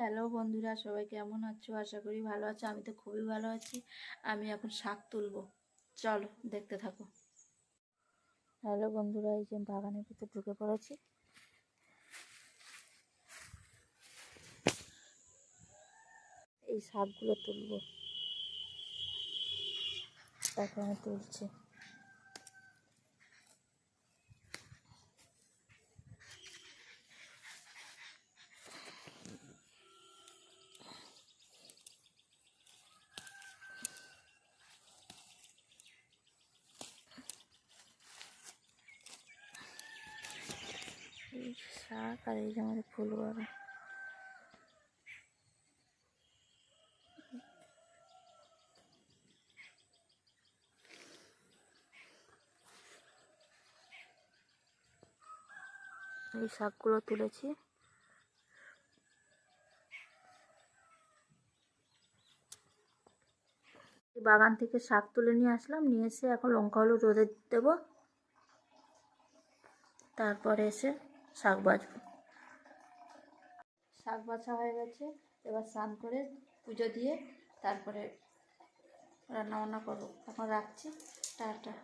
Hello বন্ধুরা, সবাই কেমন আছো? আশা করি ভালো আছো। আমি তো খুবই ভালো আছি। আমি এখন শাক তুলবো, চলো দেখতে থাকো। হ্যালো বন্ধুরা, এই যে বাগানের ভিতরে ঢুকে পড়েছি। এই শাকগুলো তুলবো, তারপর আমি তুলছি। এই শাক আর এই যে আমাদের ফুল বাগান। এই শাকগুলো তুলেছি। বাগান থেকে শাক তুলে নিয়ে আসলাম, নিয়ে এসে এখন লঙ্কা হলুদ রোদে দেবো, তারপরে এসে শাক বাছবো। শাক বাছা হয়ে গেছে, এবার স্নান করে পুজো দিয়ে তারপরে রান্না বান্না করবো। এখন রাখছি, টাটা।